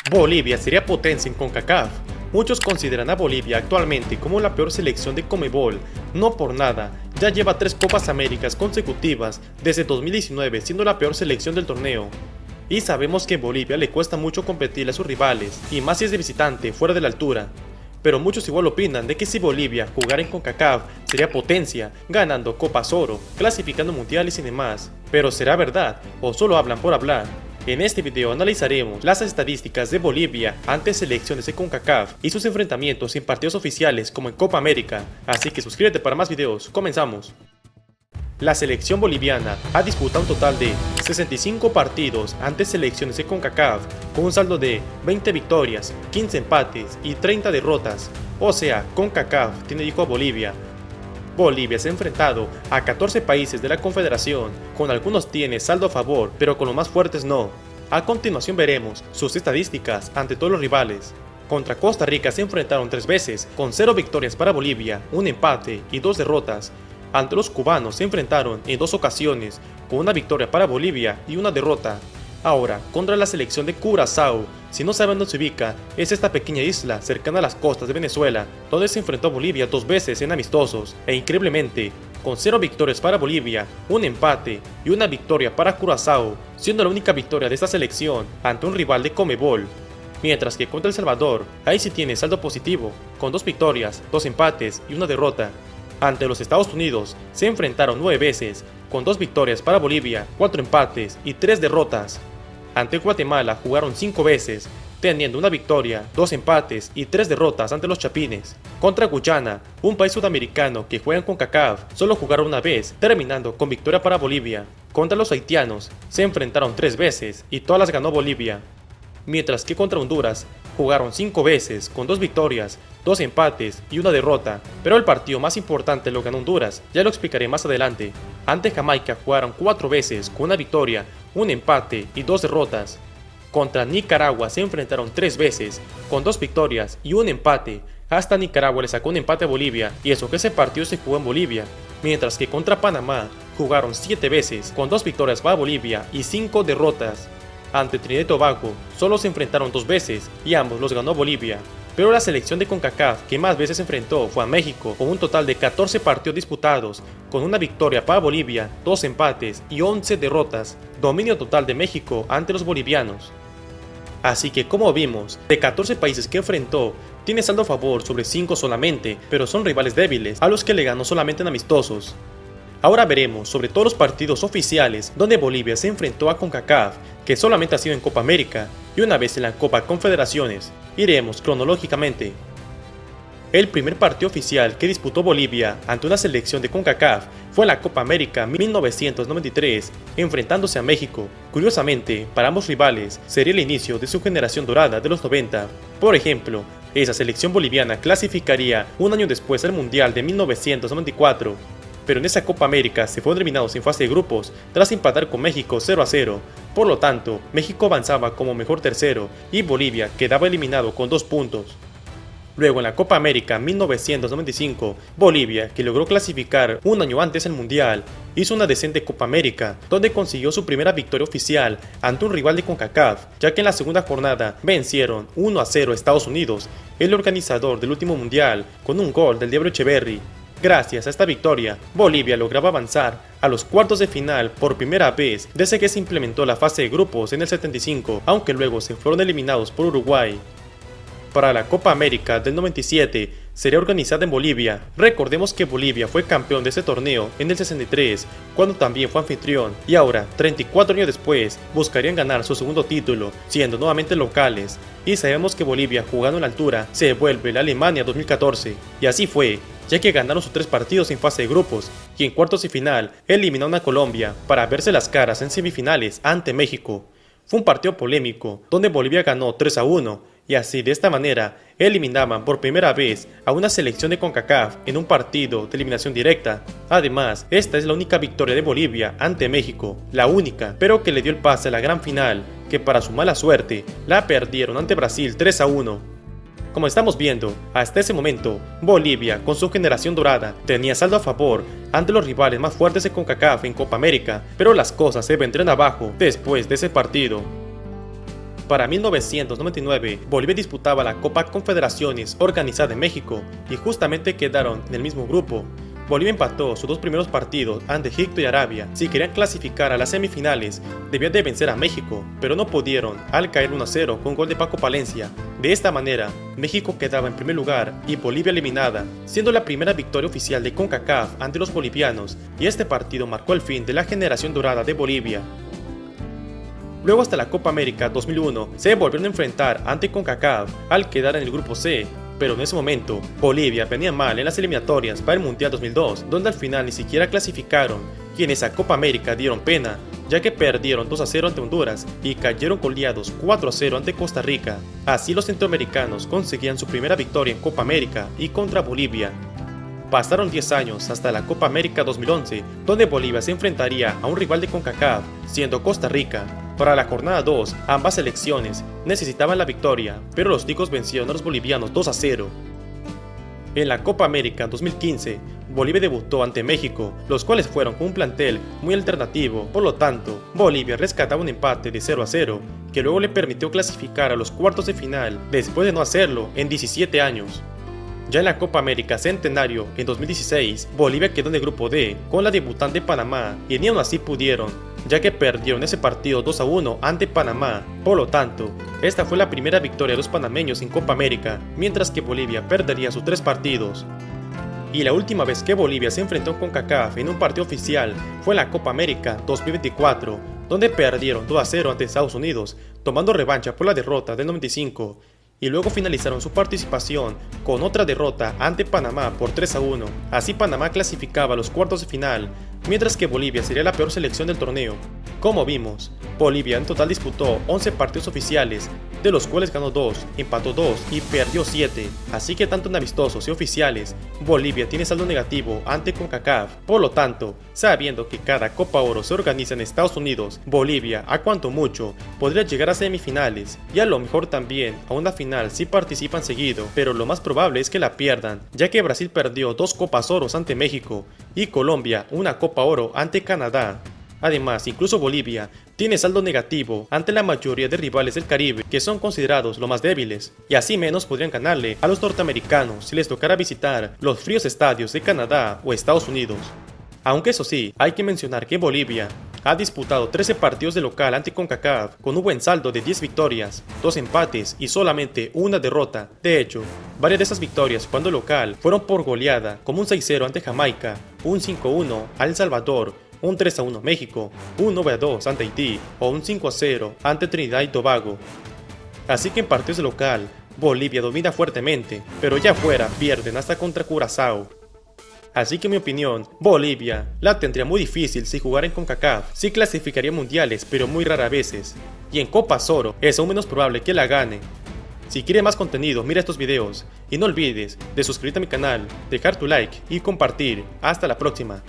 Bolivia sería potencia en CONCACAF. Muchos consideran a Bolivia actualmente como la peor selección de Conmebol. No por nada, ya lleva 3 Copas Américas consecutivas desde 2019, siendo la peor selección del torneo. Y sabemos que a Bolivia le cuesta mucho competirle a sus rivales, y más si es de visitante, fuera de la altura. Pero muchos igual opinan de que si Bolivia jugara en CONCACAF sería potencia, ganando Copas Oro, clasificando mundiales y demás. Pero ¿será verdad o solo hablan por hablar? En este video analizaremos las estadísticas de Bolivia ante selecciones de CONCACAF y sus enfrentamientos en partidos oficiales como en Copa América, así que suscríbete para más videos, comenzamos. La selección boliviana ha disputado un total de 65 partidos ante selecciones de CONCACAF con un saldo de 20 victorias, 15 empates y 30 derrotas, o sea, CONCACAF tiene hijo a Bolivia. Bolivia se ha enfrentado a 14 países de la Confederación, con algunos tiene saldo a favor, pero con los más fuertes no. A continuación veremos sus estadísticas ante todos los rivales. Contra Costa Rica se enfrentaron 3 veces, con 0 victorias para Bolivia, un empate y 2 derrotas. Ante los cubanos se enfrentaron en 2 ocasiones, con una victoria para Bolivia y una derrota. Ahora, contra la selección de Curazao, si no saben dónde se ubica, es esta pequeña isla cercana a las costas de Venezuela, donde se enfrentó a Bolivia 2 veces en amistosos, e increíblemente, con 0 victorias para Bolivia, un empate y una victoria para Curazao, siendo la única victoria de esta selección ante un rival de Conmebol. Mientras que contra El Salvador, ahí sí tiene saldo positivo, con 2 victorias, 2 empates y una derrota. Ante los Estados Unidos, se enfrentaron 9 veces, con 2 victorias para Bolivia, 4 empates y 3 derrotas. Ante Guatemala jugaron 5 veces, teniendo una victoria, 2 empates y 3 derrotas ante los Chapines. Contra Guyana, un país sudamericano que juega en CONCACAF, solo jugaron una vez, terminando con victoria para Bolivia. Contra los haitianos, se enfrentaron 3 veces y todas las ganó Bolivia. Mientras que contra Honduras, jugaron 5 veces, con 2 victorias, 2 empates y una derrota, pero el partido más importante lo ganó Honduras, ya lo explicaré más adelante. Ante Jamaica jugaron 4 veces, con una victoria, un empate y 2 derrotas. Contra Nicaragua se enfrentaron 3 veces, con 2 victorias y un empate. Hasta Nicaragua le sacó un empate a Bolivia, y eso que ese partido se jugó en Bolivia. Mientras que contra Panamá jugaron 7 veces, con 2 victorias para Bolivia y 5 derrotas. Ante Trinidad y Tobago solo se enfrentaron 2 veces y ambos los ganó Bolivia. Pero la selección de CONCACAF que más veces se enfrentó fue a México, con un total de 14 partidos disputados, con una victoria para Bolivia, 2 empates y 11 derrotas, dominio total de México ante los bolivianos. Así que como vimos, de 14 países que enfrentó, tiene saldo a favor sobre 5 solamente, pero son rivales débiles, a los que le ganó solamente en amistosos. Ahora veremos sobre todos los partidos oficiales donde Bolivia se enfrentó a CONCACAF, que solamente ha sido en Copa América y una vez en la Copa Confederaciones. Iremos cronológicamente. El primer partido oficial que disputó Bolivia ante una selección de CONCACAF fue la Copa América 1993, enfrentándose a México. Curiosamente, para ambos rivales sería el inicio de su generación dorada de los 90. Por ejemplo, esa selección boliviana clasificaría un año después al Mundial de 1994. Pero en esa Copa América se fueron eliminados en fase de grupos tras empatar con México 0-0. Por lo tanto, México avanzaba como mejor tercero y Bolivia quedaba eliminado con 2 puntos. Luego en la Copa América 1995, Bolivia, que logró clasificar un año antes al Mundial, hizo una decente Copa América, donde consiguió su primera victoria oficial ante un rival de CONCACAF, ya que en la segunda jornada vencieron 1-0 a Estados Unidos, el organizador del último Mundial, con un gol del Diablo Echeverri. Gracias a esta victoria, Bolivia lograba avanzar a los cuartos de final por primera vez desde que se implementó la fase de grupos en el 75, aunque luego se fueron eliminados por Uruguay. Para la Copa América del 97 sería organizada en Bolivia. Recordemos que Bolivia fue campeón de ese torneo en el 63, cuando también fue anfitrión, y ahora, 34 años después, buscarían ganar su segundo título, siendo nuevamente locales. Y sabemos que Bolivia, jugando en la altura, se vuelve la Alemania 2014, y así fue, ya que ganaron sus 3 partidos en fase de grupos, y en cuartos y final eliminaron a Colombia para verse las caras en semifinales ante México. Fue un partido polémico, donde Bolivia ganó 3-1, y así de esta manera eliminaban por primera vez a una selección de CONCACAF en un partido de eliminación directa. Además, esta es la única victoria de Bolivia ante México, la única, pero que le dio el pase a la gran final, que para su mala suerte, la perdieron ante Brasil 3-1. Como estamos viendo, hasta ese momento, Bolivia, con su generación dorada, tenía saldo a favor ante los rivales más fuertes de CONCACAF en Copa América, pero las cosas se vendrían abajo después de ese partido. Para 1999, Bolivia disputaba la Copa Confederaciones organizada en México y justamente quedaron en el mismo grupo. Bolivia empató sus dos primeros partidos ante Egipto y Arabia. Si querían clasificar a las semifinales, debían de vencer a México, pero no pudieron al caer 1-0 con gol de Paco Palencia. De esta manera, México quedaba en primer lugar y Bolivia eliminada, siendo la primera victoria oficial de CONCACAF ante los bolivianos, y este partido marcó el fin de la generación dorada de Bolivia. Luego hasta la Copa América 2001 se volvieron a enfrentar ante CONCACAF al quedar en el grupo C, pero en ese momento Bolivia venía mal en las eliminatorias para el Mundial 2002, donde al final ni siquiera clasificaron, y en esa Copa América dieron pena, ya que perdieron 2-0 ante Honduras y cayeron goleados 4-0 ante Costa Rica. Así los centroamericanos conseguían su primera victoria en Copa América y contra Bolivia. Pasaron 10 años hasta la Copa América 2011, donde Bolivia se enfrentaría a un rival de CONCACAF, siendo Costa Rica. Para la jornada 2, ambas selecciones necesitaban la victoria, pero los ticos vencieron a los bolivianos 2-0. En la Copa América 2015, Bolivia debutó ante México, los cuales fueron con un plantel muy alternativo, por lo tanto, Bolivia rescataba un empate de 0-0, que luego le permitió clasificar a los cuartos de final, después de no hacerlo en 17 años. Ya en la Copa América Centenario en 2016, Bolivia quedó en el grupo D con la debutante Panamá y ni aún así pudieron, ya que perdieron ese partido 2-1 ante Panamá. Por lo tanto, esta fue la primera victoria de los panameños en Copa América, mientras que Bolivia perdería sus 3 partidos. Y la última vez que Bolivia se enfrentó con CONCACAF en un partido oficial fue en la Copa América 2024, donde perdieron 2-0 ante Estados Unidos, tomando revancha por la derrota del 95. Y luego finalizaron su participación con otra derrota ante Panamá por 3-1. Así Panamá clasificaba a los cuartos de final, mientras que Bolivia sería la peor selección del torneo. Como vimos, Bolivia en total disputó 11 partidos oficiales, de los cuales ganó 2, empató 2 y perdió 7. Así que tanto en amistosos y oficiales, Bolivia tiene saldo negativo ante CONCACAF. Por lo tanto, sabiendo que cada Copa Oro se organiza en Estados Unidos, Bolivia, a cuanto mucho, podría llegar a semifinales y a lo mejor también a una final si participan seguido, pero lo más probable es que la pierdan, ya que Brasil perdió 2 Copas Oros ante México y Colombia una Copa Oro ante Canadá. Además, incluso Bolivia tiene saldo negativo ante la mayoría de rivales del Caribe, que son considerados los más débiles, y así menos podrían ganarle a los norteamericanos si les tocara visitar los fríos estadios de Canadá o Estados Unidos. Aunque eso sí, hay que mencionar que Bolivia ha disputado 13 partidos de local ante CONCACAF con un buen saldo de 10 victorias, 2 empates y solamente una derrota. De hecho, varias de esas victorias cuando local fueron por goleada, como un 6-0 ante Jamaica, un 5-1 a El Salvador, un 3-1 México, un 9-2 ante Haití o un 5-0 ante Trinidad y Tobago. Así que en partidos de local, Bolivia domina fuertemente, pero ya fuera pierden hasta contra Curazao. Así que en mi opinión, Bolivia la tendría muy difícil si jugara en CONCACAF, sí clasificaría mundiales pero muy raras veces, y en Copas Oro es aún menos probable que la gane. Si quieres más contenido, mira estos videos, y no olvides de suscribirte a mi canal, dejar tu like y compartir. Hasta la próxima.